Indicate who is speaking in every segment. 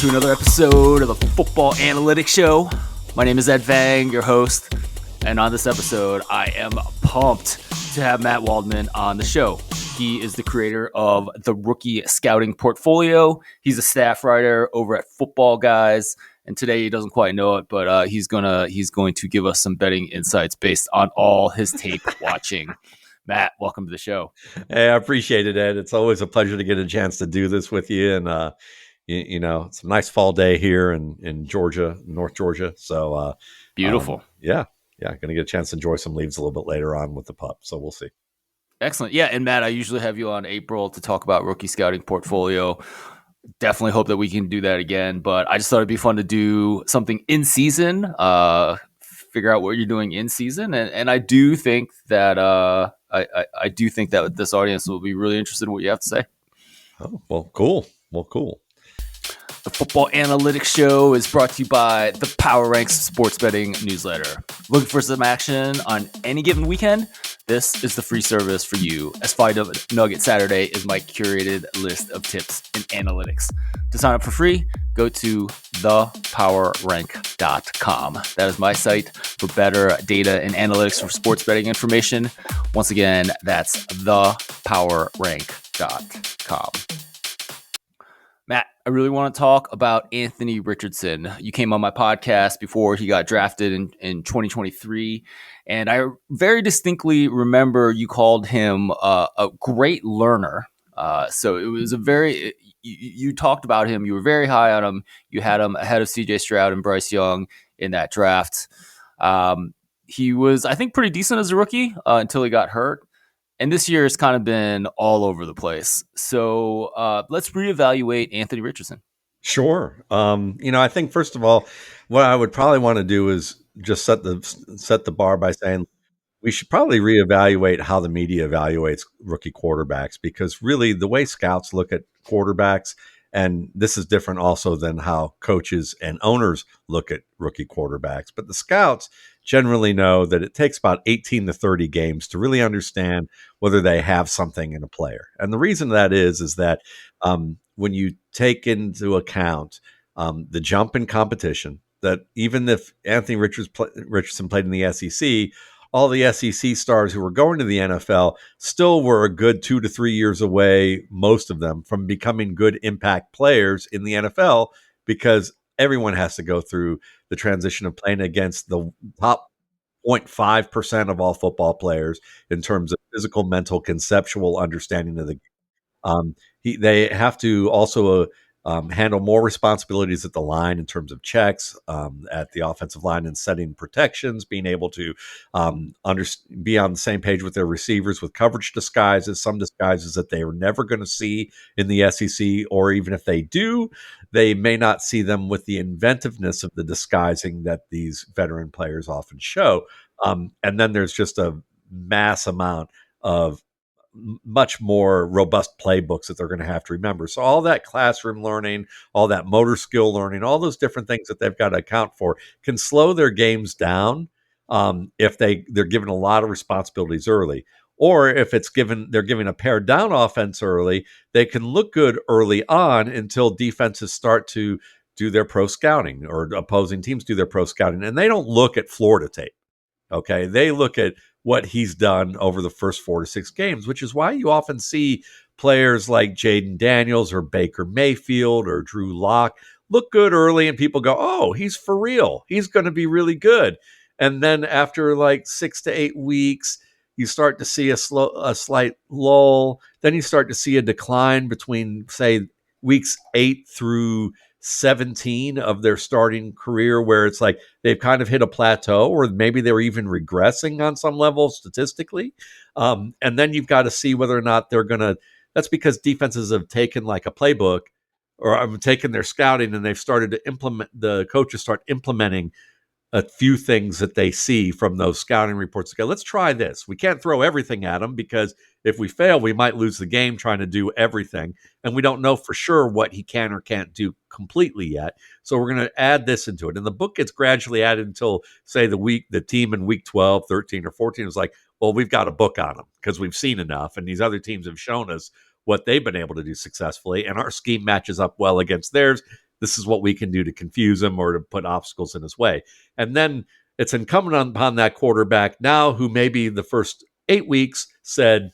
Speaker 1: to another episode of the Football Analytics Show. My name is Ed Vang, your host, and on this episode, I am pumped to have Matt Waldman on the show. He is the creator of the Rookie Scouting Portfolio. He's a staff writer over at Football Guys, and today he doesn't quite know it, but he's going to give us some betting insights based on all his tape watching. Matt, welcome to the show.
Speaker 2: Hey, I appreciate it, Ed. It's always a pleasure to get a chance to do this with you. And, it's a nice fall day here in Georgia, North Georgia. So
Speaker 1: beautiful.
Speaker 2: Going to get a chance to enjoy some leaves a little bit later on with the pup. So we'll see.
Speaker 1: Excellent. Yeah, and Matt, I usually have you on April to talk about Rookie Scouting Portfolio. Definitely hope that we can do that again. But I just thought it'd be fun to do something in season, figure out what you're doing in season. And I do think that I do think that this audience will be really interested in what you have to say.
Speaker 2: Oh, well, cool.
Speaker 1: The Football Analytics Show is brought to you by the Power Ranks Sports Betting Newsletter. Looking for some action on any given weekend? This is the free service for you, as Five Nugget Saturday is my curated list of tips and analytics. To sign up for free, go to thepowerrank.com. That is my site for better data and analytics for sports betting information. Once again, that's thepowerrank.com. Matt, I really want to talk about Anthony Richardson. You came on my podcast before he got drafted in 2023, and I very distinctly remember you called him a great learner. So it was you talked about him. You were very high on him. You had him ahead of C.J. Stroud and Bryce Young in that draft. He was, I think, pretty decent as a rookie until he got hurt. And this year has kind of been all over the place. So let's reevaluate Anthony Richardson.
Speaker 2: Sure. I think first of all, what I would probably want to do is just set the bar by saying we should probably reevaluate how the media evaluates rookie quarterbacks, because really the way scouts look at quarterbacks, and this is different also than how coaches and owners look at rookie quarterbacks, but the scouts generally know that it takes about 18 to 30 games to really understand whether they have something in a player. And the reason that is that when you take into account the jump in competition, that even if Anthony Richardson played in the SEC, all the SEC stars who were going to the NFL still were a good 2 to 3 years away, most of them, from becoming good impact players in the NFL, because everyone has to go through the transition of playing against the top 0.5% of all football players in terms of physical, mental, conceptual understanding of the game. They have to also handle more responsibilities at the line in terms of checks at the offensive line and setting protections, being able to be on the same page with their receivers with coverage disguises, some disguises that they are never going to see in the SEC, or even if they do, they may not see them with the inventiveness of the disguising that these veteran players often show. And then there's just a mass amount of much more robust playbooks that they're going to have to remember. So all that classroom learning, all that motor skill learning, all those different things that they've got to account for can slow their games down if they're given a lot of responsibilities early. Or if they're giving a pared down offense early, they can look good early on until defenses start to do their pro scouting, or opposing teams do their pro scouting, and they don't look at Florida tape. Okay, they look at what he's done over the first 4 to 6 games, which is why you often see players like Jaden Daniels or Baker Mayfield or Drew Lock look good early, and people go, oh, he's for real. He's going to be really good. And then after like 6 to 8 weeks, you start to see a slight lull. Then you start to see a decline between, say, weeks 8 through 17 of their starting career, where it's like they've kind of hit a plateau, or maybe they're even regressing on some level statistically. And then you've got to see whether or not they're going to, that's because defenses have taken like a playbook, or have taken their scouting, and they've started to the coaches start implementing a few things that they see from those scouting reports. Okay, let's try this. We can't throw everything at them, because if we fail, we might lose the game trying to do everything. And we don't know for sure what he can or can't do completely yet. So we're going to add this into it. And the book gets gradually added until, say, the team in week 12, 13, or 14 is like, well, we've got a book on them because we've seen enough. And these other teams have shown us what they've been able to do successfully. And our scheme matches up well against theirs. this is what we can do to confuse him or to put obstacles in his way. And then it's incumbent upon that quarterback now, who maybe the first 8 weeks said,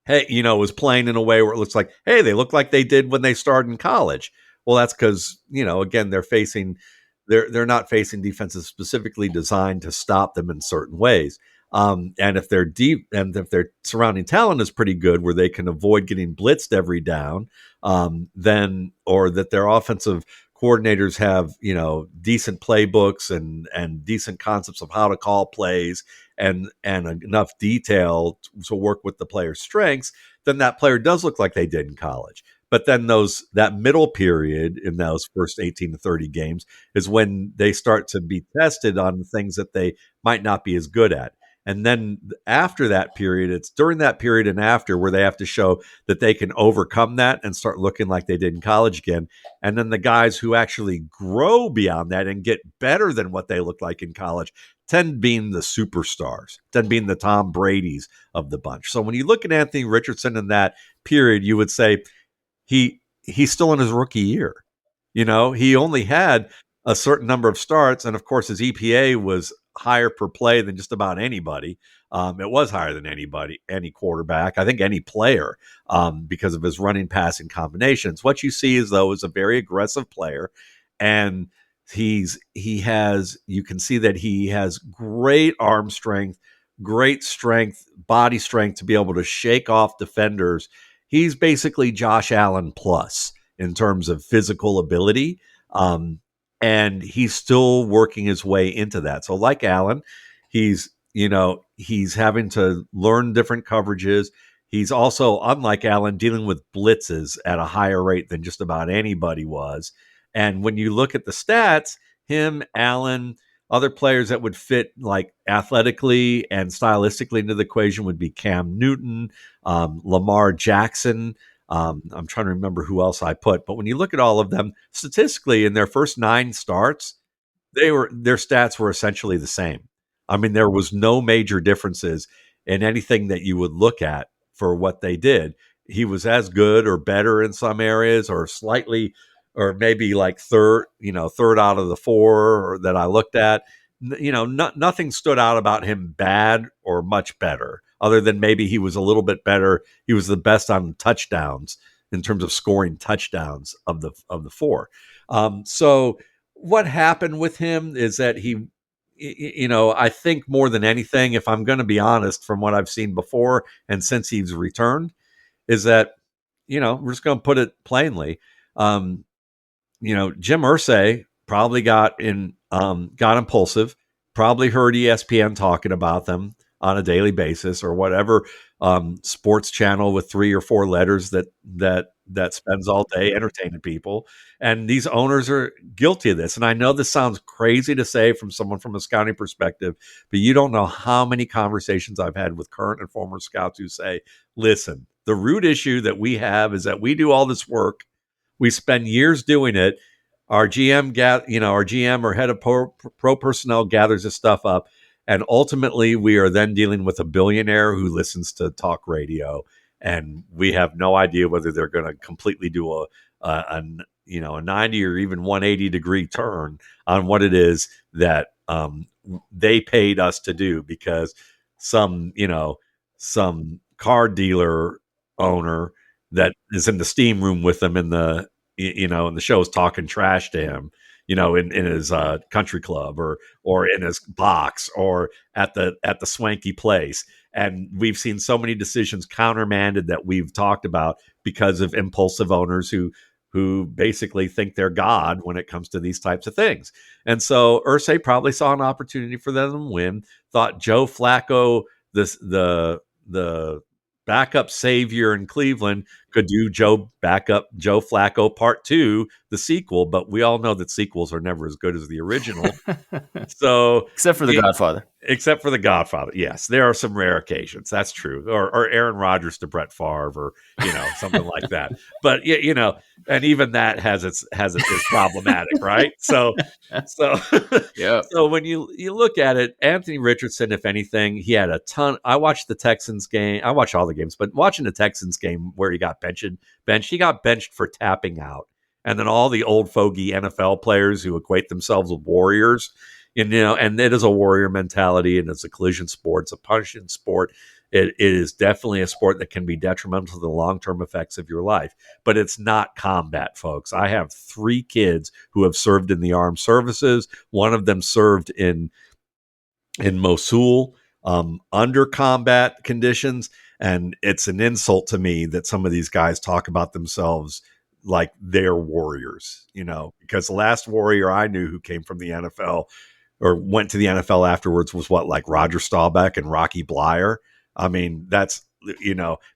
Speaker 2: hey, was playing in a way where it looks like, hey, they look like they did when they started in college. Well, that's because, again, they're not facing defenses specifically designed to stop them in certain ways. And if they're deep and if their surrounding talent is pretty good, where they can avoid getting blitzed every down, then, or that their offensive coordinators have, decent playbooks and decent concepts of how to call plays and enough detail to work with the player's strengths, then that player does look like they did in college. But then that middle period in those first 18 to 30 games is when they start to be tested on things that they might not be as good at. And then after that period, it's during that period and after where they have to show that they can overcome that and start looking like they did in college again. And then the guys who actually grow beyond that and get better than what they look like in college tend being the superstars, tend being the Tom Brady's of the bunch. So when you look at Anthony Richardson in that period, you would say he's still in his rookie year. He only had a certain number of starts, and of course his EPA was higher per play than just about anybody. It was higher than any quarterback, I think any player, because of his running passing combinations. What you see is a very aggressive player, and you can see that he has great arm strength, great strength, body strength to be able to shake off defenders. He's basically Josh Allen plus in terms of physical ability. And he's still working his way into that. So like Allen, he's having to learn different coverages. He's also, unlike Allen, dealing with blitzes at a higher rate than just about anybody was. And when you look at the stats, him, Allen, other players that would fit like athletically and stylistically into the equation would be Cam Newton, Lamar Jackson. I'm trying to remember who else I put, but when you look at all of them statistically in their first 9 starts, their stats were essentially the same. I mean, there was no major differences in anything that you would look at for what they did. He was as good or better in some areas, or slightly, or maybe like third out of the 4 that I looked at. Nothing stood out about him bad or much better, other than maybe he was a little bit better. He was the best on touchdowns in terms of scoring touchdowns of the 4. So what happened with him is that I think more than anything, if I'm going to be honest, from what I've seen before and since he's returned, is that, we're just going to put it plainly. Jim Irsay probably got impulsive, probably heard ESPN talking about them on a daily basis, or whatever sports channel with 3 or 4 letters that spends all day entertaining people. And these owners are guilty of this. And I know this sounds crazy to say from someone from a scouting perspective, but you don't know how many conversations I've had with current and former scouts who say, listen, the root issue that we have is that we do all this work. We spend years doing it. Our GM or head of pro personnel gathers this stuff up. And ultimately, we are then dealing with a billionaire who listens to talk radio, and we have no idea whether they're going to completely do a 90 or even 180 degree turn on what it is that they paid us to do, because some car dealer owner that is in the steam room with them in the show is talking trash to him, in his country club or in his box or at the swanky place. And we've seen so many decisions countermanded that we've talked about because of impulsive owners who basically think they're God when it comes to these types of things. And so Irsay probably saw an opportunity for them to win, thought Joe Flacco, the backup savior in Cleveland, could do Joe Flacco Part 2, the sequel, but we all know that sequels are never as good as the original. So
Speaker 1: except for The Godfather.
Speaker 2: Except for The Godfather. Yes, there are some rare occasions. That's true. Or Aaron Rodgers to Brett Favre, or something like that. But and even that is problematic, right? So
Speaker 1: yeah.
Speaker 2: So when you look at it, Anthony Richardson, if anything, he had a ton. I watched the Texans game. I watched all the games, but watching the Texans game where he got benched, he got benched for tapping out. and then all the old fogey NFL players who equate themselves with warriors. And, and it is a warrior mentality, and it's a collision sport. It's a punishing sport. It is definitely a sport that can be detrimental to the long-term effects of your life, but it's not combat, folks. I have 3 kids who have served in the armed services. One of them served in Mosul under combat conditions. And it's an insult to me that some of these guys talk about themselves like they're warriors, because the last warrior I knew who came from the NFL or went to the NFL afterwards was what, like Roger Staubach and Rocky Blyer. I mean, that's,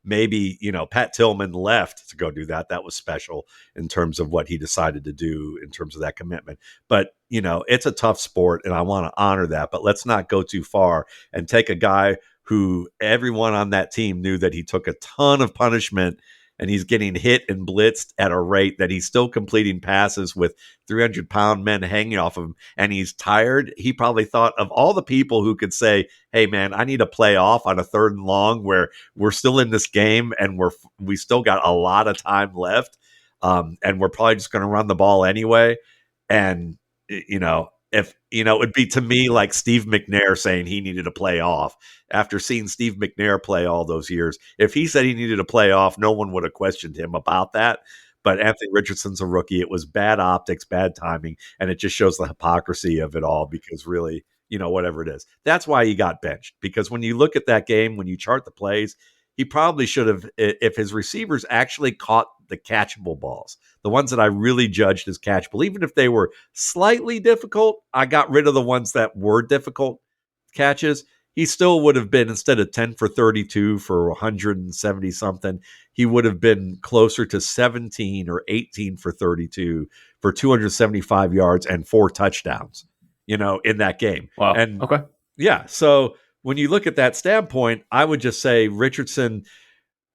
Speaker 2: maybe, Pat Tillman left to go do that. That was special in terms of what he decided to do in terms of that commitment. But, it's a tough sport and I want to honor that. But let's not go too far and take a guy who everyone on that team knew that he took a ton of punishment and he's getting hit and blitzed at a rate that he's still completing passes with 300-pound men hanging off of him, and he's tired. He probably thought of all the people who could say, hey, man, I need to play off on a 3rd and long where we're still in this game and we still got a lot of time left, and we're probably just going to run the ball anyway. And, if, it would be to me like Steve McNair saying he needed to play off. After seeing Steve McNair play all those years, if he said he needed to play off, no one would have questioned him about that. But Anthony Richardson's a rookie. It was bad optics, bad timing, and it just shows the hypocrisy of it all because really, whatever it is. That's why he got benched, because when you look at that game, when you chart the plays, he probably should have, if his receivers actually caught the catchable balls, the ones that I really judged as catchable, even if they were slightly difficult, I got rid of the ones that were difficult catches. He still would have been, instead of 10 for 32 for 170 something, he would have been closer to 17 or 18 for 32 for 275 yards and 4 touchdowns, in that game.
Speaker 1: Wow.
Speaker 2: And
Speaker 1: okay.
Speaker 2: Yeah. So when you look at that standpoint, I would just say Richardson's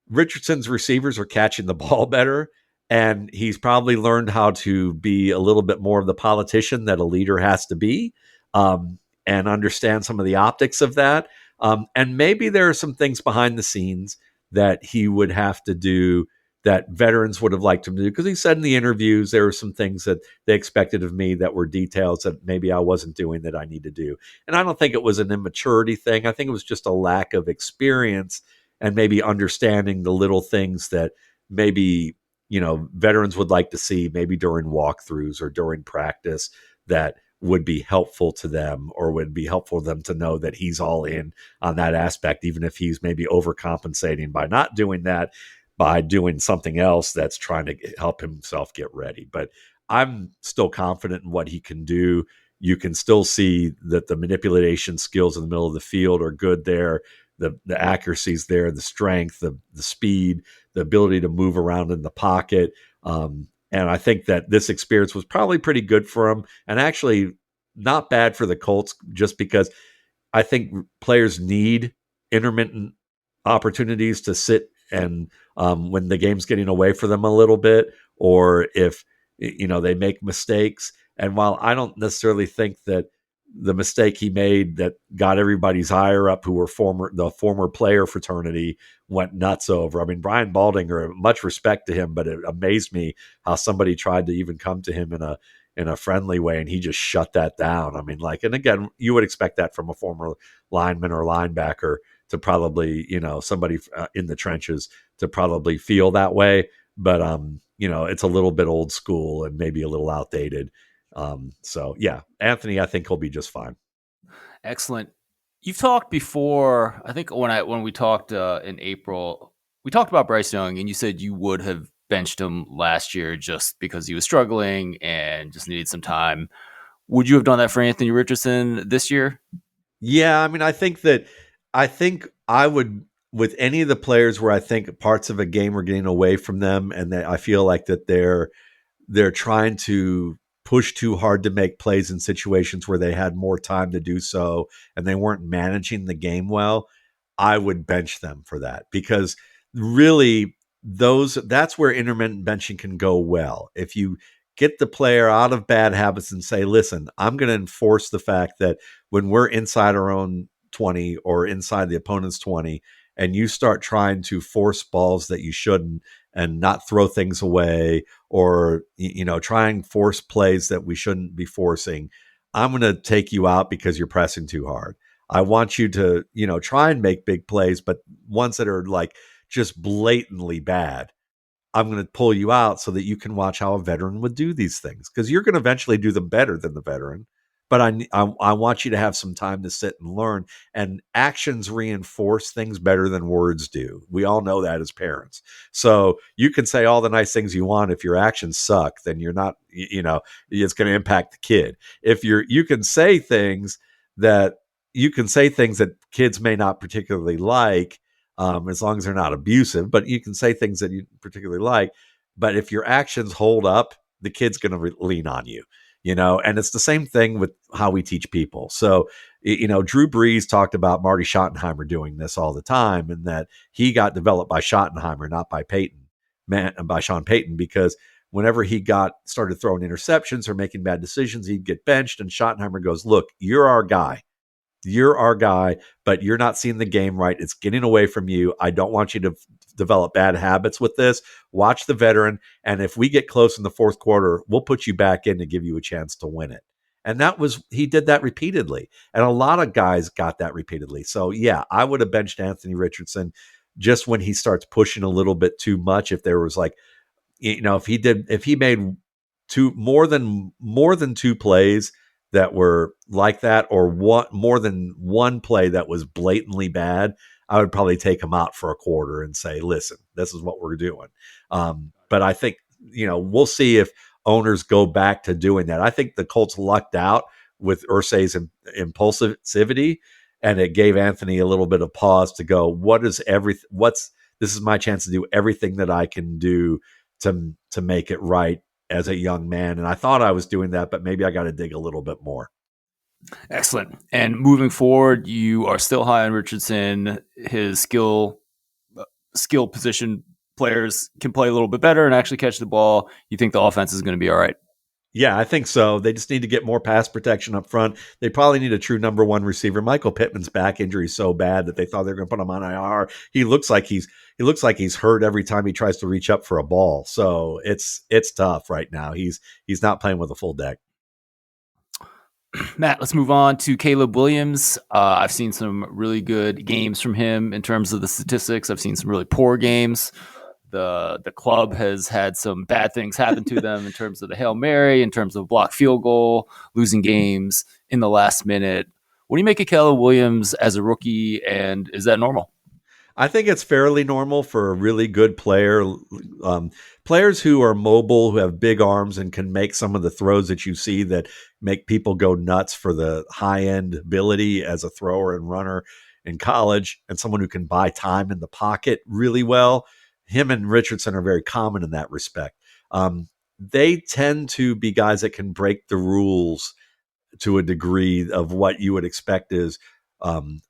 Speaker 2: receivers are catching the ball better, and he's probably learned how to be a little bit more of the politician that a leader has to be, and understand some of the optics of that. And maybe there are some things behind the scenes that he would have to do that veterans would have liked him to do, because he said in the interviews there were some things that they expected of me that were details that maybe I wasn't doing that I need to do. And I don't think it was an immaturity thing. I think it was just a lack of experience and maybe understanding the little things that maybe, veterans would like to see maybe during walkthroughs or during practice that would be helpful to them, or would be helpful to them to know that he's all in on that aspect, even if he's maybe overcompensating by not doing that, by doing something else that's trying to help himself get ready. But I'm still confident in what he can do. You can still see that the manipulation skills in the middle of the field are good there. The accuracy's there, the strength, the speed, the ability to move around in the pocket. And I think that this experience was probably pretty good for him, and actually not bad for the Colts, just because I think players need intermittent opportunities to sit and when the game's getting away from them a little bit, or if they make mistakes. And while I don't necessarily think that the mistake he made that got everybody's higher up, who were the former player fraternity, went nuts over. I mean, Brian Baldinger, much respect to him, but it amazed me how somebody tried to even come to him in a friendly way, and he just shut that down. I mean, and again, you would expect that from a former lineman or linebacker to probably, somebody in the trenches to probably feel that way. But, it's a little bit old school and maybe a little outdated. So yeah, Anthony, I think he'll be just fine.
Speaker 1: Excellent. You've talked before, I think when we talked in April, we talked about Bryce Young, and you said you would have benched him last year just because he was struggling and just needed some time. Would you have done that for Anthony Richardson this year?
Speaker 2: Yeah, I mean, I think I would, with any of the players where I think parts of a game are getting away from them, and that I feel like that they're trying to push too hard to make plays in situations where they had more time to do so, and they weren't managing the game well, I would bench them for that, because really that's where intermittent benching can go well. If you get the player out of bad habits and say, listen, I'm going to enforce the fact that when we're inside our own 20 or inside the opponent's 20, and you start trying to force balls that you shouldn't and not throw things away, or try and force plays that we shouldn't be forcing, I'm going to take you out because you're pressing too hard. I want you to, try and make big plays, but ones that are like just blatantly bad. I'm going to pull you out so that you can watch how a veteran would do these things, because you're going to eventually do them better than the veteran. But I want you to have some time to sit and learn. And actions reinforce things better than words do. We all know that as parents. So you can say all the nice things you want. If your actions suck, then you're not, it's going to impact the kid. If you can say things that kids may not particularly like, as long as they're not abusive, but you can say things that you particularly like. But if your actions hold up, the kid's going to lean on you, and it's the same thing with how we teach people. So, Drew Brees talked about Marty Schottenheimer doing this all the time, and that he got developed by Schottenheimer, not by by Sean Payton, because whenever he started throwing interceptions or making bad decisions, he'd get benched. And Schottenheimer goes, "Look, you're our guy. You're our guy, but you're not seeing the game right. It's getting away from you. I don't want you to develop bad habits with this. Watch the veteran. And if we get close in the fourth quarter, we'll put you back in to give you a chance to win it." And he did that repeatedly. And a lot of guys got that repeatedly. So yeah, I would have benched Anthony Richardson just when he starts pushing a little bit too much. If there was like, if he made more than two plays that were like that, or more than one play that was blatantly bad, I would probably take him out for a quarter and say, "Listen, this is what we're doing." But I think, we'll see if owners go back to doing that. I think the Colts lucked out with Irsay's impulsivity, and it gave Anthony a little bit of pause to go, this is my chance to do everything that I can do to make it right as a young man. And I thought I was doing that, but maybe I got to dig a little bit more.
Speaker 1: Excellent. And moving forward, you are still high on Richardson. His skill position players can play a little bit better and actually catch the ball. You think the offense is going to be all right?
Speaker 2: Yeah, I think so. They just need to get more pass protection up front. They probably need a true number one receiver. Michael Pittman's back injury is so bad that they thought they were going to put him on IR. He looks like he's hurt every time he tries to reach up for a ball. So it's tough right now. He's not playing with a full deck.
Speaker 1: Matt, let's move on to Caleb Williams. I've seen some really good games from him in terms of the statistics. I've seen some really poor games. The club has had some bad things happen to them in terms of the Hail Mary, in terms of blocked field goal, losing games in the last minute. What do you make of Caleb Williams as a rookie, and is that normal?
Speaker 2: I think it's fairly normal for a really good player. Players who are mobile, who have big arms and can make some of the throws that you see that make people go nuts for the high-end ability as a thrower and runner in college, and someone who can buy time in the pocket really well. Him and Richardson are very common in that respect. They tend to be guys that can break the rules to a degree of what you would expect is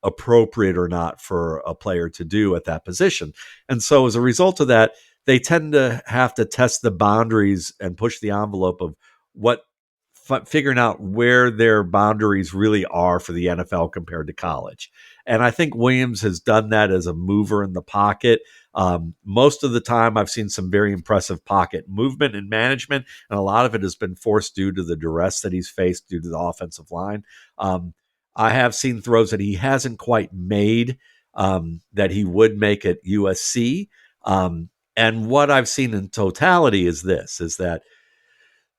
Speaker 2: appropriate or not for a player to do at that position. And so as a result of that, they tend to have to test the boundaries and push the envelope of figuring out where their boundaries really are for the NFL compared to college. And I think Williams has done that as a mover in the pocket. Most of the time, I've seen some very impressive pocket movement and management, and a lot of it has been forced due to the duress that he's faced due to the offensive line. I have seen throws that he hasn't quite made that he would make at USC. And what I've seen in totality is that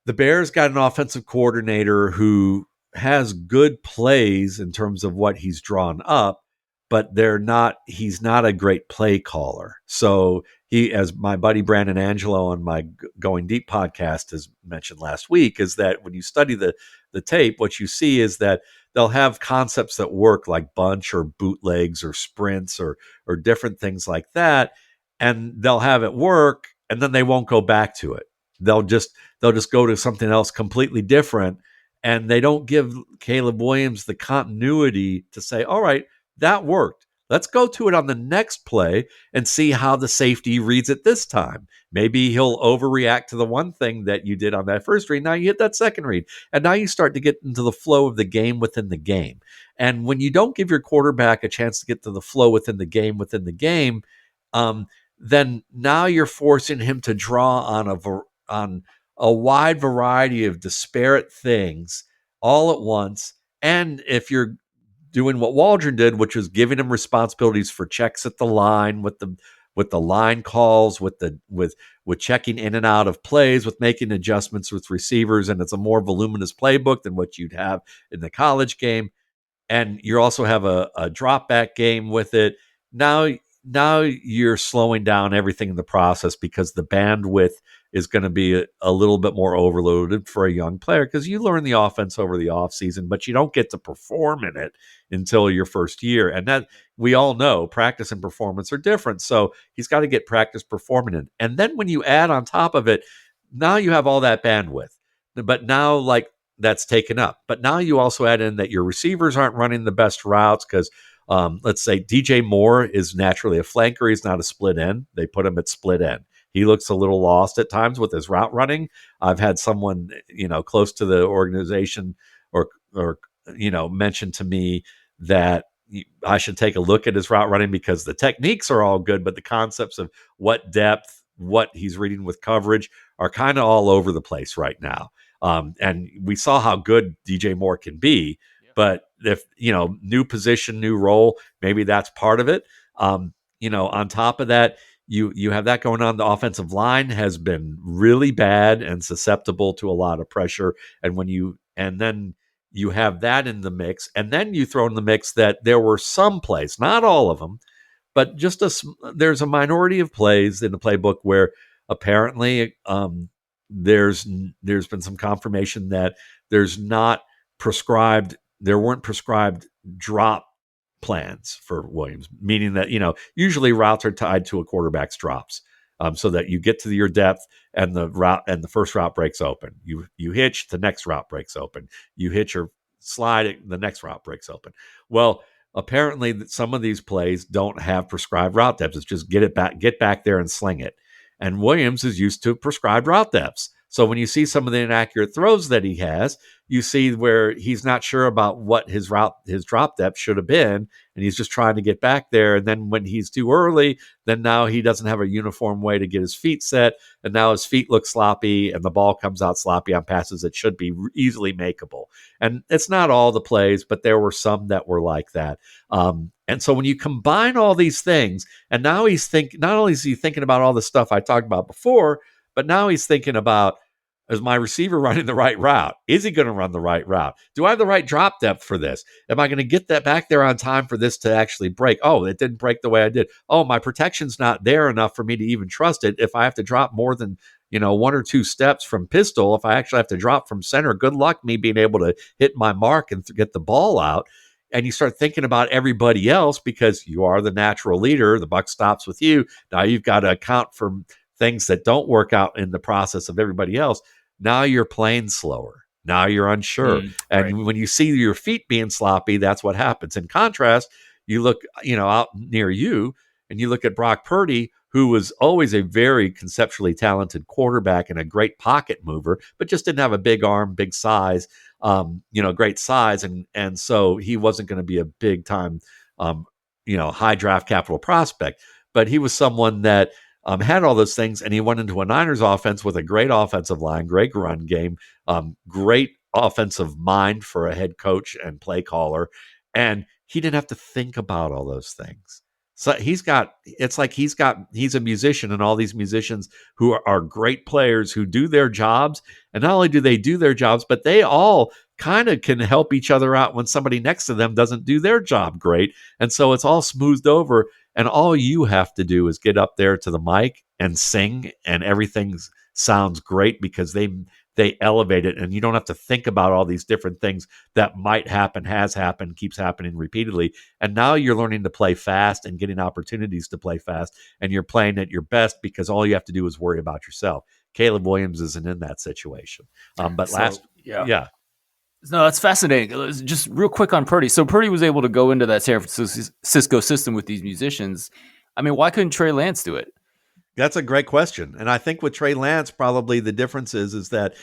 Speaker 2: the Bears got an offensive coordinator who has good plays in terms of what he's drawn up, but he's not a great play caller. So as my buddy Brandon Angelo on my Going Deep podcast has mentioned last week, is that when you study the tape, what you see is that they'll have concepts that work, like bunch or bootlegs or sprints or different things like that. And they'll have it work, and then they won't go back to it. They'll just go to something else completely different, and they don't give Caleb Williams the continuity to say, all right, that worked. Let's go to it on the next play and see how the safety reads it this time. Maybe he'll overreact to the one thing that you did on that first read. Now you hit that second read. And now you start to get into the flow of the game within the game. And when you don't give your quarterback a chance to get to the flow within the game, then now you're forcing him to draw on a wide variety of disparate things all at once. And if you're doing what Waldron did, which was giving him responsibilities for checks at the line with the line calls, with checking in and out of plays, with making adjustments with receivers, and it's a more voluminous playbook than what you'd have in the college game. And you also have a drop back game with it. Now you're slowing down everything in the process because the bandwidth is going to be a little bit more overloaded for a young player, because you learn the offense over the offseason, but you don't get to perform in it until your first year. And that, we all know, practice and performance are different. So he's got to get practice performing in. And then when you add on top of it, now you have all that bandwidth. But now, like, that's taken up. But now you also add in that your receivers aren't running the best routes because let's say DJ Moore is naturally a flanker. He's not a split end. They put him at split end. He looks a little lost at times with his route running. I've had someone, close to the organization or mention to me that I should take a look at his route running because the techniques are all good, but the concepts of what depth, what he's reading with coverage are kind of all over the place right now. And we saw how good DJ Moore can be, but if, new position, new role, maybe that's part of it. On top of that, you have that going on. The offensive line has been really bad and susceptible to a lot of pressure. And then you have that in the mix, and then you throw in the mix that there were some plays, not all of them, but there's a minority of plays in the playbook where apparently there's been some confirmation that there weren't prescribed drop plans for Williams, meaning that, usually routes are tied to a quarterback's drops, so that you get to your depth and the first route breaks open. You hitch, the next route breaks open. You hitch or slide, the next route breaks open. Well, apparently some of these plays don't have prescribed route depths. It's just get back there and sling it. And Williams is used to prescribed route depths. So when you see some of the inaccurate throws that he has, you see where he's not sure about what his drop depth should have been, and he's just trying to get back there. And then when he's too early, then now he doesn't have a uniform way to get his feet set, and now his feet look sloppy, and the ball comes out sloppy on passes that should be easily makeable. And it's not all the plays, but there were some that were like that. And so when you combine all these things, and now not only is he thinking about all the stuff I talked about before, but now he's thinking about, is my receiver running the right route? Is he going to run the right route? Do I have the right drop depth for this? Am I going to get that back there on time for this to actually break? Oh, it didn't break the way I did. Oh, my protection's not there enough for me to even trust it. If I have to drop more than, one or two steps from pistol, if I actually have to drop from center, good luck me being able to hit my mark and get the ball out. And you start thinking about everybody else because you are the natural leader. The buck stops with you. Now you've got to account for things that don't work out in the process of everybody else. Now you're playing slower. Now you're unsure. And when you see your feet being sloppy, that's what happens. In contrast, you look, out near you, and you look at Brock Purdy, who was always a very conceptually talented quarterback and a great pocket mover, but just didn't have a big arm, big size, great size. And so he wasn't going to be a big time, high draft capital prospect, but he was someone that had all those things, and he went into a Niners offense with a great offensive line, great run game, great offensive mind for a head coach and play caller, and he didn't have to think about all those things. So he's a musician, and all these musicians who are great players who do their jobs, and not only do they do their jobs, but they all kind of can help each other out when somebody next to them doesn't do their job great, and so it's all smoothed over. And all you have to do is get up there to the mic and sing, and everything sounds great because they elevate it, and you don't have to think about all these different things that might happen, has happened, keeps happening repeatedly. And now you're learning to play fast and getting opportunities to play fast, and you're playing at your best because all you have to do is worry about yourself. Caleb Williams isn't in that situation.
Speaker 1: No, that's fascinating. Just real quick on Purdy. So Purdy was able to go into that San Francisco system with these musicians. I mean, why couldn't Trey Lance do it?
Speaker 2: That's a great question. And I think with Trey Lance, probably the difference is that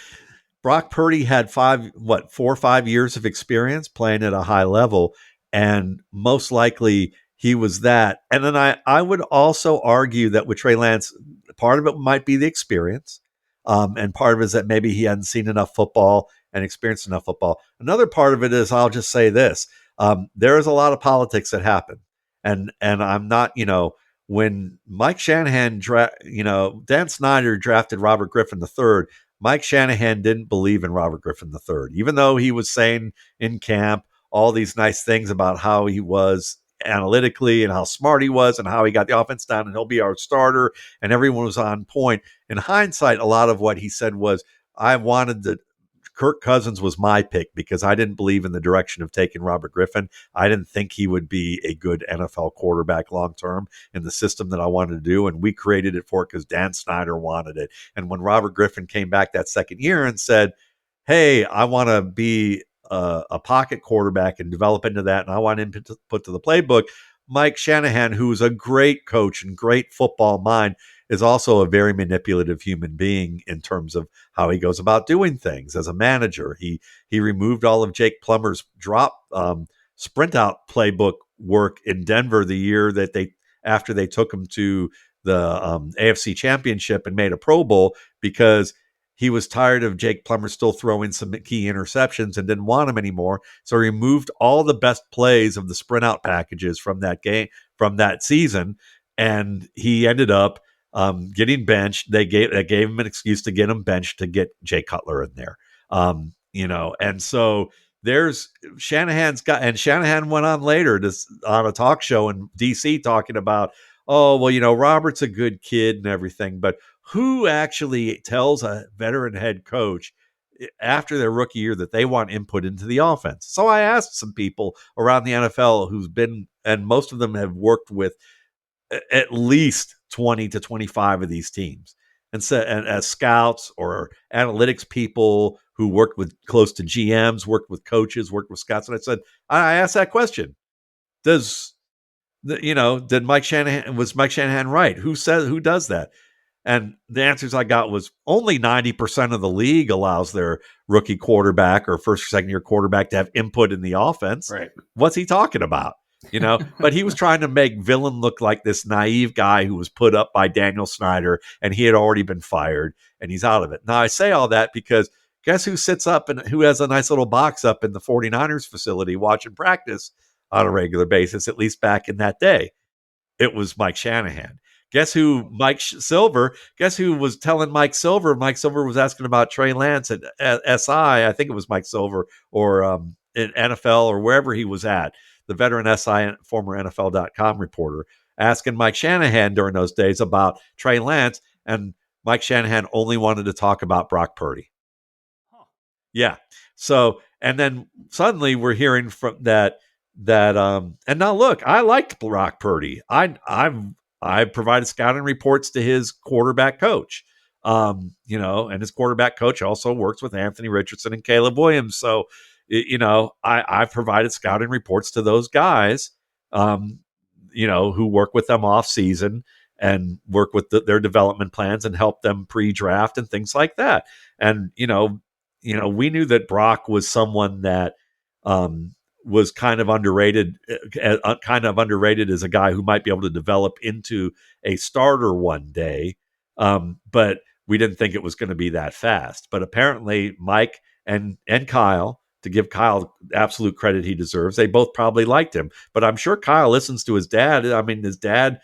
Speaker 2: Brock Purdy had 4 or 5 years of experience playing at a high level, and most likely he was that. And then I would also argue that with Trey Lance, part of it might be the experience, and part of it is that maybe he hadn't seen enough football and experienced enough football. Another part of it is, I'll just say this: there is a lot of politics that happen, and I'm not, when Mike Shanahan, Dan Snyder drafted Robert Griffin III. Mike Shanahan didn't believe in Robert Griffin III, even though he was saying in camp all these nice things about how he was analytically and how smart he was and how he got the offense down and he'll be our starter and everyone was on point. In hindsight, a lot of what he said was, I wanted to Kirk Cousins was my pick because I didn't believe in the direction of taking Robert Griffin. I didn't think he would be a good NFL quarterback long term in the system that I wanted to do. And we created it for it because Dan Snyder wanted it. And when Robert Griffin came back that second year and said, hey, I want to be a pocket quarterback and develop into that, and I want him to put to the playbook, Mike Shanahan, who's a great coach and great football mind, is also a very manipulative human being in terms of how he goes about doing things as a manager. He removed all of Jake Plummer's drop sprint out playbook work in Denver the year that after they took him to the AFC Championship and made a Pro Bowl, because he was tired of Jake Plummer still throwing some key interceptions and didn't want him anymore. So he removed all the best plays of the sprint out packages from that game, from that season, and he ended up getting benched. They gave him an excuse to get him benched to get Jay Cutler in there. And so there's Shanahan went on later on a talk show in DC talking about, oh, well, Robert's a good kid and everything, but who actually tells a veteran head coach after their rookie year that they want input into the offense? So I asked some people around the NFL who's been, and most of them have worked with at least 20 to 25 of these teams, and said, and as scouts or analytics people who worked with close to GMs, worked with coaches, worked with scouts. And I asked that question: did Mike Shanahan, was Mike Shanahan right? Who does that? And the answers I got was only 90% of the league allows their rookie quarterback or first or second year quarterback to have input in the offense.
Speaker 1: Right.
Speaker 2: What's he talking about? But he was trying to make Villain look like this naive guy who was put up by Daniel Snyder, and he had already been fired and he's out of it. Now I say all that because guess who sits up and who has a nice little box up in the 49ers facility watching practice on a regular basis, at least back in that day? It was Mike Shanahan. Guess who guess who was telling Mike Silver? Mike Silver was asking about Trey Lance at SI. I think it was Mike Silver, or in NFL or wherever he was at, the veteran SI, former NFL.com reporter, asking Mike Shanahan during those days about Trey Lance. And Mike Shanahan only wanted to talk about Brock Purdy. Yeah. So, and then suddenly we're hearing from that, and now look, I liked Brock Purdy. I provided scouting reports to his quarterback coach. And his quarterback coach also works with Anthony Richardson and Caleb Williams. So, I've provided scouting reports to those guys, who work with them off season and work with their development plans and help them pre-draft and things like that. And, we knew that Brock was someone that was kind of underrated as a guy who might be able to develop into a starter one day. But we didn't think it was going to be that fast. But apparently Mike and Kyle, to give Kyle absolute credit he deserves, they both probably liked him. But I'm sure Kyle listens to his dad. I mean, his dad,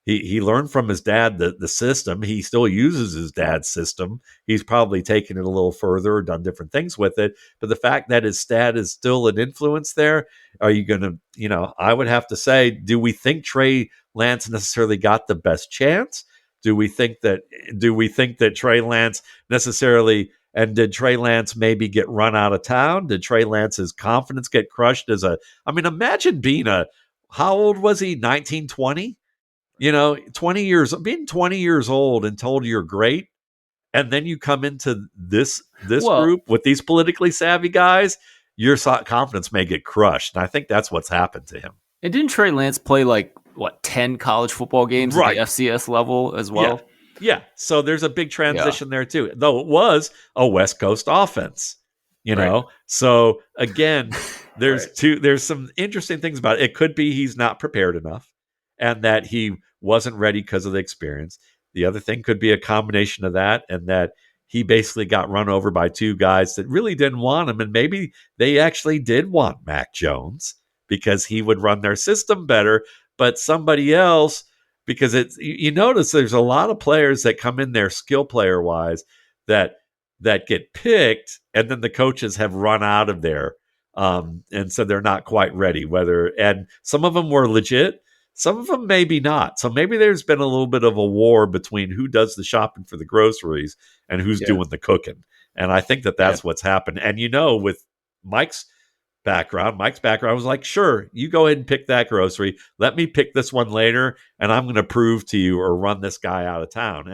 Speaker 2: he learned from his dad the system. He still uses his dad's system. He's probably taken it a little further or done different things with it. But the fact that his dad is still an influence there, are you going to, I would have to say, do we think Trey Lance necessarily got the best chance? Do we think that Trey Lance necessarily, and did Trey Lance maybe get run out of town? Did Trey Lance's confidence get crushed imagine being how old was he? 19, 20? 20 years old and told you're great. And then you come into this group with these politically savvy guys your confidence may get crushed. And I think that's what's happened to him.
Speaker 1: And didn't Trey Lance play 10 college football games at the FCS level as well?
Speaker 2: Yeah. So there's a big transition there too, though it was a West Coast offense, know? So again, there's some interesting things about it. It could be he's not prepared enough and that he wasn't ready because of the experience. The other thing could be a combination of that and that he basically got run over by two guys that really didn't want him. And maybe they actually did want Mac Jones because he would run their system better, but somebody else, because you notice there's a lot of players that come in there skill player wise that get picked and then the coaches have run out of there. And so they're not quite ready, and some of them were legit, some of them maybe not. So maybe there's been a little bit of a war between who does the shopping for the groceries and who's doing the cooking. And I think that's what's happened. And with Mike's background was like, sure, you go ahead and pick that grocery. Let me pick this one later, and I'm going to prove to you or run this guy out of town.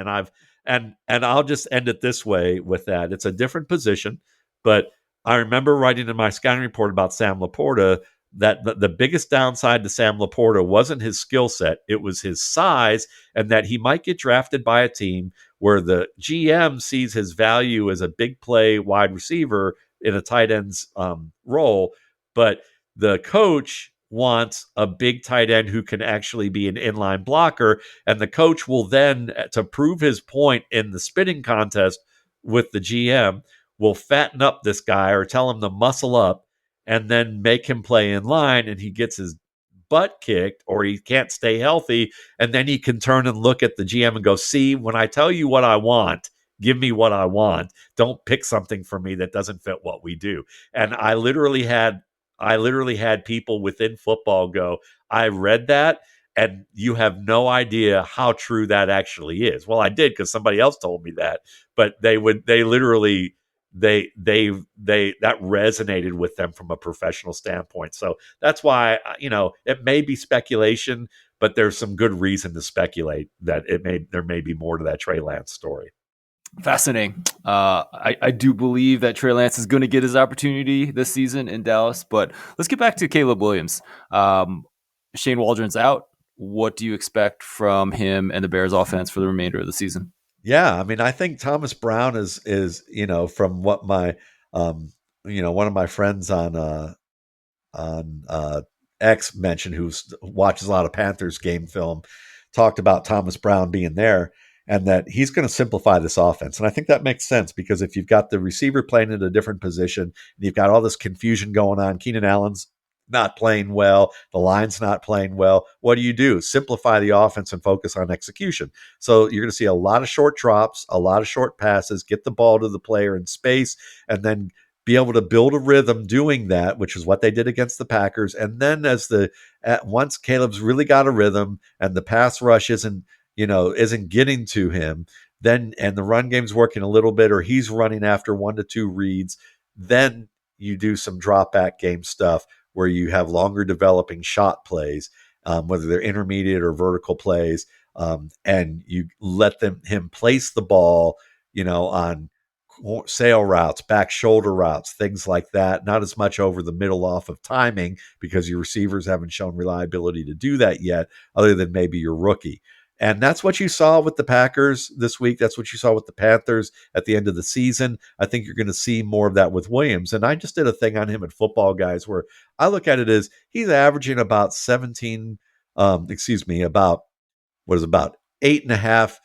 Speaker 2: And I'll just end it this way with that. It's a different position, but I remember writing in my scouting report about Sam Laporta that the biggest downside to Sam Laporta wasn't his skill set, it was his size, and that he might get drafted by a team where the GM sees his value as a big play wide receiver in a tight end's role, but the coach wants a big tight end who can actually be an inline blocker, and the coach will then, to prove his point in the spitting contest with the GM, will fatten up this guy or tell him to muscle up and then make him play in line, and he gets his butt kicked or he can't stay healthy, and then he can turn and look at the GM and go, see, when I tell you what I want, give me what I want. Don't pick something for me that doesn't fit what we do. And I literally had people within football go, I read that, and you have no idea how true that actually is. Well, I did because somebody else told me that, but that resonated with them from a professional standpoint. So that's why, it may be speculation, but there's some good reason to speculate that there may be more to that Trey Lance story.
Speaker 1: Fascinating. I do believe that Trey Lance is going to get his opportunity this season in Dallas, but let's get back to Caleb Williams. Shane Waldron's out. What do you expect from him and the Bears offense for the remainder of the season?
Speaker 2: Yeah, I mean, I think Thomas Brown is from what my one of my friends on X mentioned, who watches a lot of Panthers game film, talked about Thomas Brown being there and that he's going to simplify this offense. And I think that makes sense because if you've got the receiver playing in a different position and you've got all this confusion going on, Keenan Allen's not playing well, the line's not playing well, what do? Simplify the offense and focus on execution. So you're going to see a lot of short drops, a lot of short passes, get the ball to the player in space, and then be able to build a rhythm doing that, which is what they did against the Packers. And then once Caleb's really got a rhythm and the pass rush isn't getting to him, then, and the run game's working a little bit, or he's running after 1 to 2 reads, then you do some drop back game stuff where you have longer developing shot plays, whether they're intermediate or vertical plays, and you let him place the ball, on sail routes, back shoulder routes, things like that. Not as much over the middle off of timing because your receivers haven't shown reliability to do that yet, other than maybe your rookie. And that's what you saw with the Packers this week. That's what you saw with the Panthers at the end of the season. I think you're going to see more of that with Williams. And I just did a thing on him at Football Guys where I look at it as he's averaging about about 8.5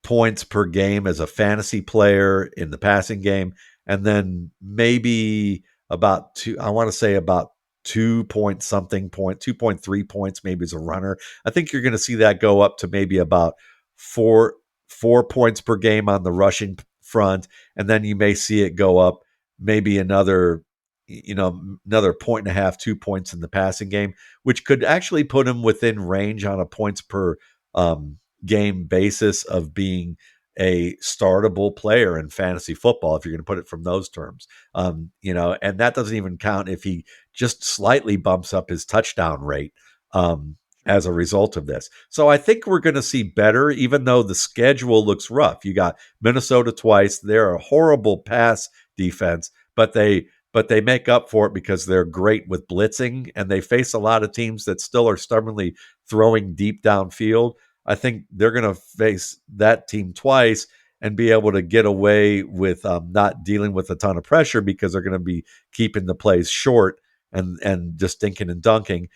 Speaker 2: points per game as a fantasy player in the passing game. And then maybe about 2.3 points maybe as a runner. I think you're going to see that go up to maybe about four points per game on the rushing front, and then you may see it go up maybe another 1.5, 2 points in the passing game, which could actually put him within range on a points per game basis of being a startable player in fantasy football, if you're going to put it from those terms. And that doesn't even count if he just slightly bumps up his touchdown rate as a result of this. So I think we're going to see better, even though the schedule looks rough. You got Minnesota twice. They're a horrible pass defense, but they but they make up for it because they're great with blitzing, and they face a lot of teams that still are stubbornly throwing deep downfield. I think they're going to face that team twice and be able to get away with not dealing with a ton of pressure because they're going to be keeping the plays short and just dinking and dunking.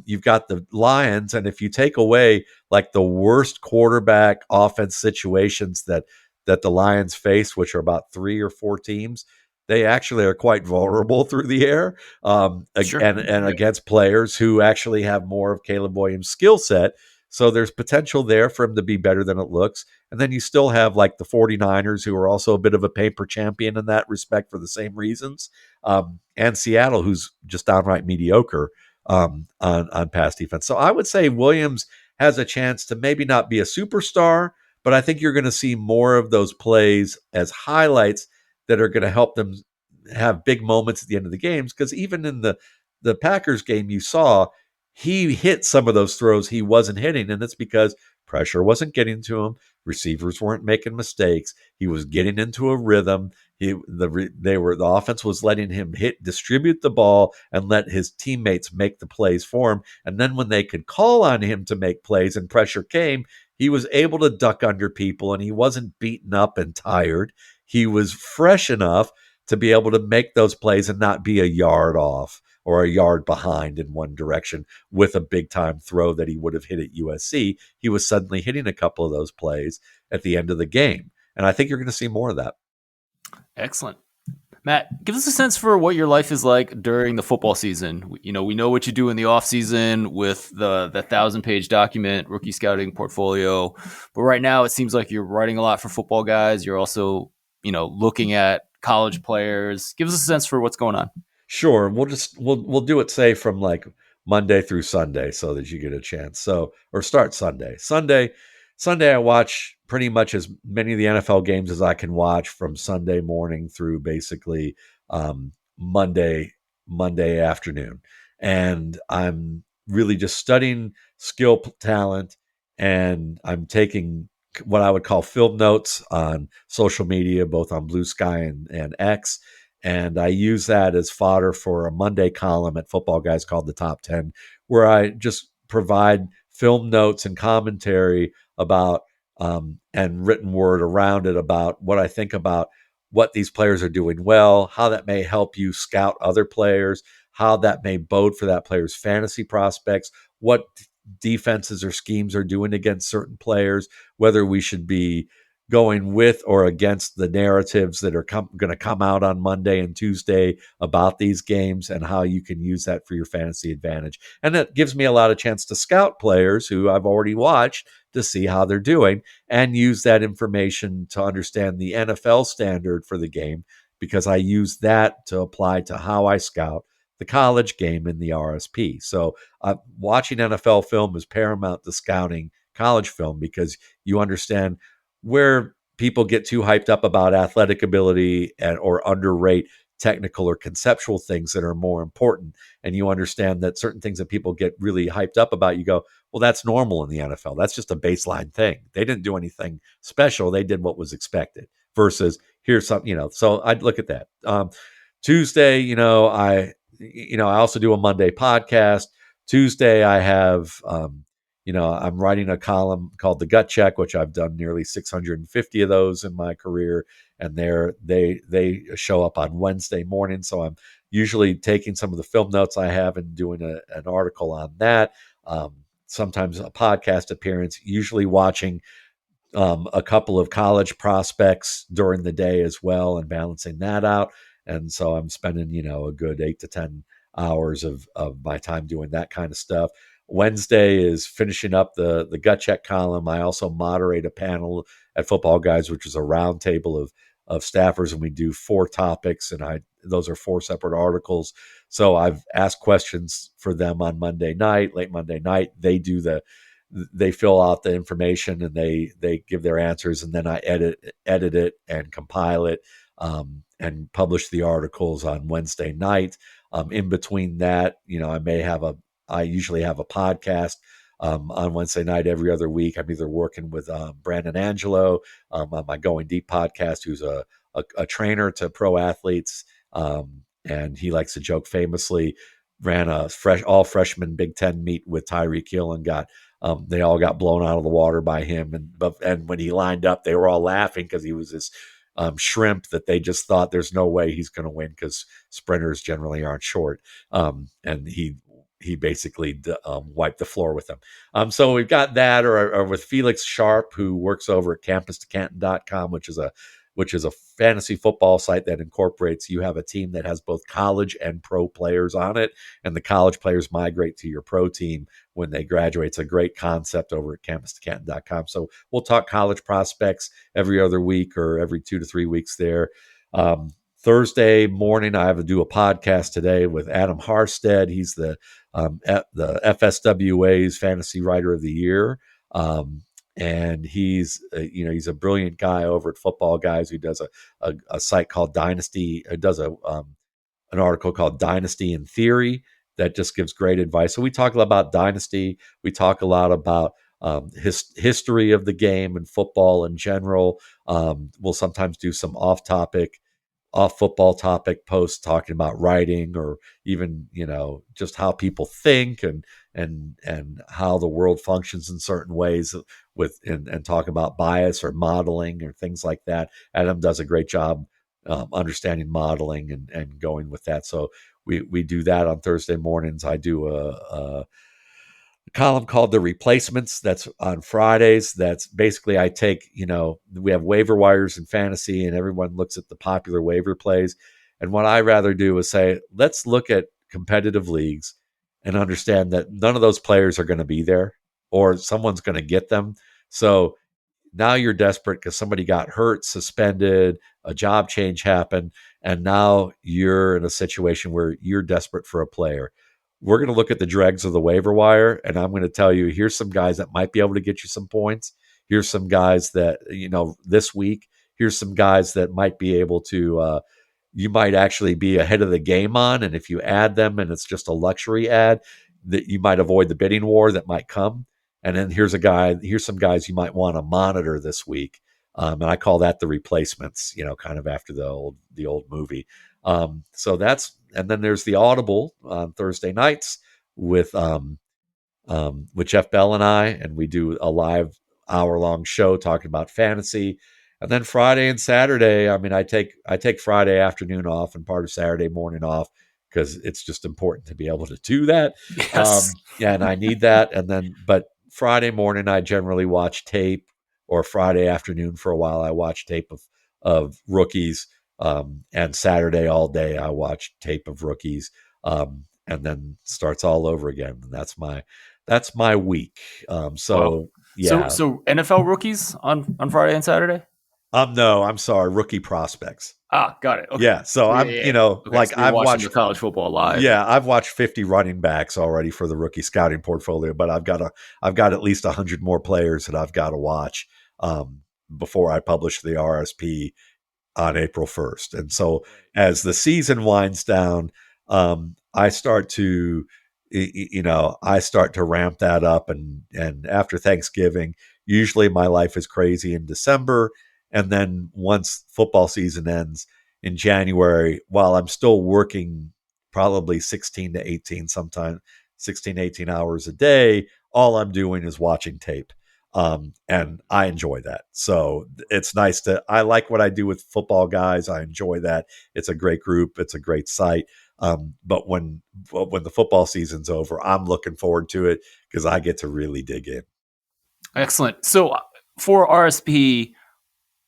Speaker 2: You've got the Lions, and if you take away like the worst quarterback offense situations that the Lions face, which are about 3 or 4 teams, they actually are quite vulnerable through the air,
Speaker 1: Sure.
Speaker 2: and against players who actually have more of Caleb Williams' skill set. So there's potential there for him to be better than it looks. And then you still have like the 49ers, who are also a bit of a paper champion in that respect for the same reasons, and Seattle, who's just downright mediocre on pass defense. So I would say Williams has a chance to maybe not be a superstar, but I think you're going to see more of those plays as highlights that are going to help them have big moments at the end of the games. Because even in the Packers game, you saw he hit some of those throws he wasn't hitting, and it's because pressure wasn't getting to him. Receivers weren't making mistakes. He was getting into a rhythm. The offense was letting him distribute the ball and let his teammates make the plays for him. And then when they could call on him to make plays and pressure came, he was able to duck under people, and he wasn't beaten up and tired. He was fresh enough to be able to make those plays and not be a yard off or a yard behind in one direction with a big time throw that he would have hit at USC. He was suddenly hitting a couple of those plays at the end of the game. And I think you're going to see more of that.
Speaker 1: Excellent. Matt, give us a sense for what your life is like during the football season. We know what you do in the off season with the 1,000-page document, rookie scouting portfolio. But right now, it seems like you're writing a lot for football guys. You're also, looking at college players. Give us a sense for what's going on.
Speaker 2: Sure, we'll do it, say, from like Monday through Sunday, so that you get a chance. So, or start Sunday. Sunday, I watch pretty much as many of the NFL games as I can watch from Sunday morning through basically Monday afternoon, and I'm really just studying talent, and I'm taking what I would call film notes on social media, both on Blue Sky and X. And I use that as fodder for a Monday column at Football Guys called The Top 10, where I just provide film notes and commentary about and written word around it about what I think about what these players are doing well, how that may help you scout other players, how that may bode for that player's fantasy prospects, what defenses or schemes are doing against certain players, whether we should be going with or against the narratives that are going to come out on Monday and Tuesday about these games, and how you can use that for your fantasy advantage. And that gives me a lot of chance to scout players who I've already watched to see how they're doing, and use that information to understand the NFL standard for the game, because I use that to apply to how I scout the college game in the RSP. So watching NFL film is paramount to scouting college film, because you understand where people get too hyped up about athletic ability or underrate technical or conceptual things that are more important. And you understand that certain things that people get really hyped up about, you go, well, that's normal in the NFL. That's just a baseline thing. They didn't do anything special. They did what was expected, versus here's something, so I'd look at that. Tuesday, I also do a Monday podcast. Tuesday, I have, I'm writing a column called The Gut Check, which I've done nearly 650 of those in my career, and they show up on Wednesday morning. So I'm usually taking some of the film notes I have and doing an article on that. Sometimes a podcast appearance, usually watching a couple of college prospects during the day as well, and balancing that out. And so I'm spending, a good 8 to 10 hours of my time doing that kind of stuff. Wednesday is finishing up the gut check column. I also moderate a panel at Football Guys, which is a roundtable of staffers, and we do 4 topics, and those are 4 separate articles. So I've asked questions for them on Monday night, late Monday night. They fill out the information, and they give their answers, and then I edit it and compile it, and publish the articles on Wednesday night. In between that, I usually have a podcast on Wednesday night every other week. I'm either working with Brandon Angelo on my Going Deep podcast, who's a trainer to pro athletes, And he likes to joke famously, ran a all freshman Big Ten meet with Tyreek Hill and got they all got blown out of the water by him. And when he lined up, they were all laughing because he was this shrimp that they just thought there's no way he's going to win because sprinters generally aren't short. And he basically wiped the floor with them. So we've got that, or with Felix Sharp, who works over at campus2canton.com, which is a fantasy football site that incorporates, you have a team that has both college and pro players on it, and the college players migrate to your pro team when they graduate. It's a great concept over at campus2canton.com. So we'll talk college prospects every other week or every 2 to 3 weeks there. Thursday morning, I have to do a podcast today with Adam Harstead. He's the FSWA's Fantasy Writer of the Year. And he's a brilliant guy over at Football Guys who does a site called Dynasty. Does an article called Dynasty in Theory that just gives great advice. So we talk a lot about Dynasty. We talk a lot about history of the game and football in general. We'll sometimes do some off football topic posts talking about writing, or even just how people think and how the world functions in certain ways, and talk about bias or modeling or things like that. Adam does a great job understanding modeling and going with that. So we do that on Thursday mornings. I do a column called The Replacements. That's on Fridays. That's basically, I take, we have waiver wires in fantasy and everyone looks at the popular waiver plays. And what I rather do is say, let's look at competitive leagues and understand that none of those players are going to be there, or someone's going to get them. So now you're desperate because somebody got hurt, suspended, a job change happened, and now you're in a situation where you're desperate for a player. We're going to look at the dregs of the waiver wire, and I'm going to tell you, here's some guys that might be able to get you some points. Here's some guys that, this week, here's some guys that might be able to, you might actually be ahead of the game on. And if you add them and it's just a luxury ad, that you might avoid the bidding war that might come. And then here's some guys you might want to monitor this week. And I call that the replacements, kind of after the old movie. And then there's the Audible on Thursday nights with Jeff Bell and we do a live hour-long show talking about fantasy. And then Friday and Saturday, I take Friday afternoon off and part of Saturday morning off because it's just important to be able to do that.
Speaker 1: Yes.
Speaker 2: And I need that. But Friday morning, I generally watch tape, or Friday afternoon for a while, I watch tape of rookies. And Saturday all day, I watch tape of rookies, and then starts all over again. And that's my week.
Speaker 1: Wow.
Speaker 2: Yeah.
Speaker 1: So NFL rookies on Friday and Saturday?
Speaker 2: No, I'm sorry, rookie prospects.
Speaker 1: Got it. Okay.
Speaker 2: Yeah. So I'm,
Speaker 1: Okay,
Speaker 2: like
Speaker 1: so
Speaker 2: I've watched
Speaker 1: the college football live.
Speaker 2: Yeah, I've watched 50 running backs already for the rookie scouting portfolio, but I've got at least 100 more players that I've got to watch before I publish the RSP on April 1st. And so as the season winds down, I start to ramp that up, and after Thanksgiving, usually my life is crazy in December, and then once football season ends in January, while I'm still working probably 16 to 18 sometimes 16 18 hours a day, all I'm doing is watching tape. And I enjoy that. So it's nice I like what I do with Football Guys. I enjoy that. It's a great group. It's a great site. But when the football season's over, I'm looking forward to it because I get to really dig in.
Speaker 1: Excellent. So for RSP,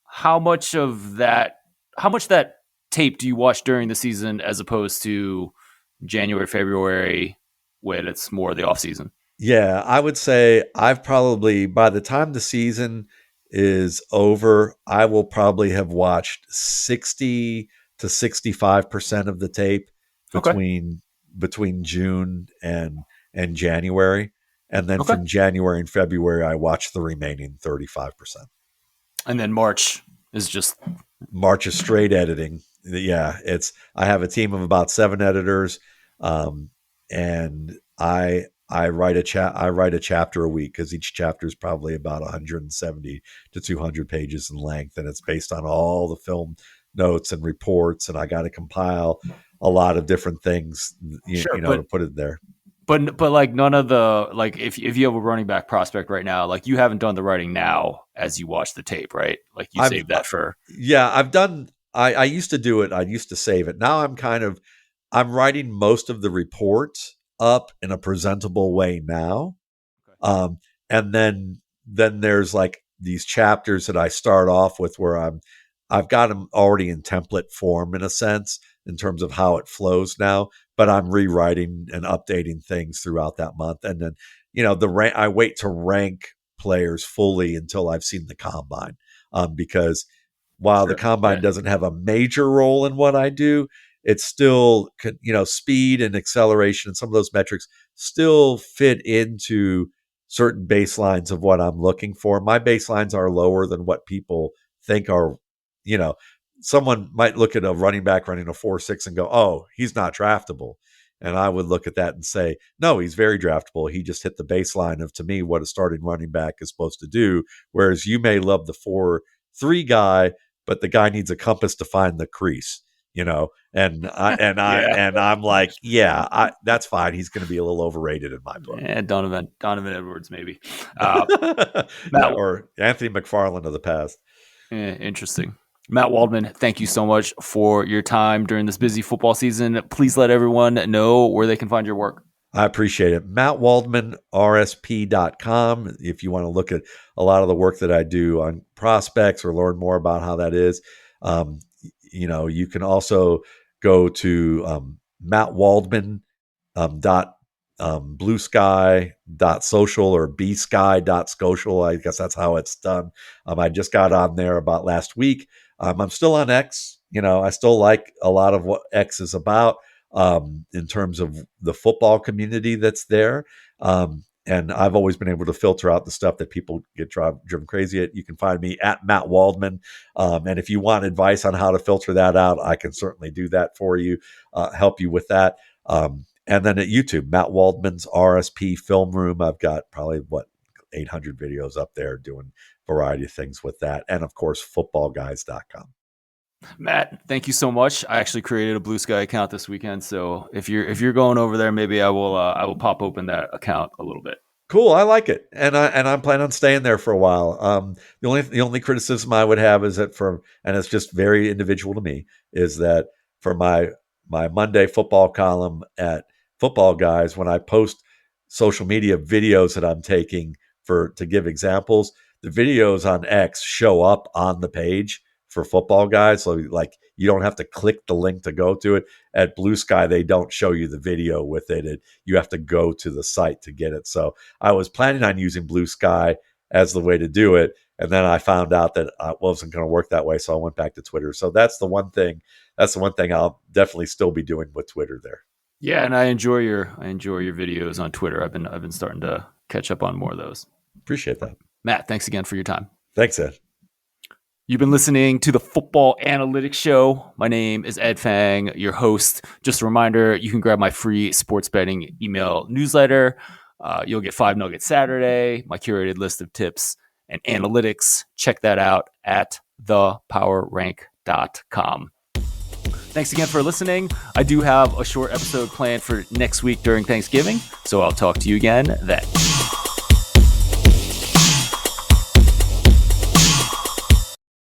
Speaker 1: how much that tape do you watch during the season as opposed to January, February, when it's more the off season?
Speaker 2: Yeah, I would say I've probably, by the time the season is over, I will probably have watched 60 to 65% of the tape between June and January. And then from January and February, I watch the remaining 35%.
Speaker 1: And then March is
Speaker 2: straight editing. Yeah, I have a team of about 7 editors, and I write a chapter a week because each chapter is probably about 170 to 200 pages in length, and it's based on all the film notes and reports, and I got to compile a lot of different things,
Speaker 1: Sure,
Speaker 2: to put it there.
Speaker 1: but like none of the like if you have a running back prospect right now, like you haven't done the writing now as you watch the tape, right? Like you
Speaker 2: I've
Speaker 1: save that for
Speaker 2: Yeah, I've done. I used to do it. I used to save it. Now I'm writing most of the reports up in a presentable way now.
Speaker 1: okay.
Speaker 2: Um, and then there's like these chapters that I start off with where I've got them already in template form in a sense in terms of how it flows now, but I'm rewriting and updating things throughout that month. And then, I wait to rank players fully until I've seen the combine. Because while the
Speaker 1: Sure.
Speaker 2: combine
Speaker 1: Yeah.
Speaker 2: doesn't have a major role in what I do, it's still, speed and acceleration and some of those metrics still fit into certain baselines of what I'm looking for. My baselines are lower than what people think are, you know, someone might look at a running back running a 4.6 and go, oh, he's not draftable. And I would look at that and say, no, he's very draftable. He just hit the baseline of, to me, what a starting running back is supposed to do. Whereas you may love the 4.3 guy, but the guy needs a compass to find the crease,
Speaker 1: Yeah.
Speaker 2: and I'm like, that's fine. He's going to be a little overrated in my book.
Speaker 1: Yeah, Donovan Edwards, maybe. Uh,
Speaker 2: Yeah,
Speaker 1: Matt,
Speaker 2: or Anthony McFarland of the past.
Speaker 1: interesting. Matt Waldman, thank you so much for your time during this busy football season. Please let everyone know where they can find your work.
Speaker 2: I appreciate it. MattWaldmanRSP.com. If you want to look at a lot of the work that I do on prospects or learn more about how that is, you can also go to Matt Waldman dot blue sky dot social or bsky dot social. I guess that's how it's done. I just got on there about last week. I'm still on X. I still like a lot of what X is about in terms of the football community that's there. And I've always been able to filter out the stuff that people get driven crazy at. You can find me at Matt Waldman. And if you want advice on how to filter that out, I can certainly do that for you, help you with that. And then at YouTube, Matt Waldman's RSP Film Room. I've got probably 800 videos up there doing a variety of things with that. And of course, footballguys.com.
Speaker 1: Matt, thank you so much. I actually created a Blue Sky account this weekend, so if you're going over there, maybe I will pop open that account a little bit.
Speaker 2: Cool, I like it, and I'm planning on staying there for a while. The only criticism I would have is that and it's just very individual to me, is that for my Monday football column at Football Guys, when I post social media videos that I'm taking to give examples, the videos on X show up on the page for Football Guys, so like you don't have to click the link to go to it. At Blue Sky, they don't show you the video with it. You have to go to the site to get it. So I was planning on using Blue Sky as the way to do it, and then I found out that it wasn't going to work that way, so I went back to Twitter. So that's the one thing. I'll definitely still be doing with Twitter there.
Speaker 1: Yeah, and I enjoy your videos on Twitter. I've been starting to catch up on more of those.
Speaker 2: Appreciate that.
Speaker 1: Matt, thanks again for your time.
Speaker 2: Thanks, Ed.
Speaker 1: You've been listening to the Football Analytics Show. My name is Ed Fang, your host. Just a reminder, you can grab my free sports betting email newsletter. You'll get 5 Nuggets Saturday, my curated list of tips and analytics. Check that out at thepowerrank.com. Thanks again for listening. I do have a short episode planned for next week during Thanksgiving, so I'll talk to you again then.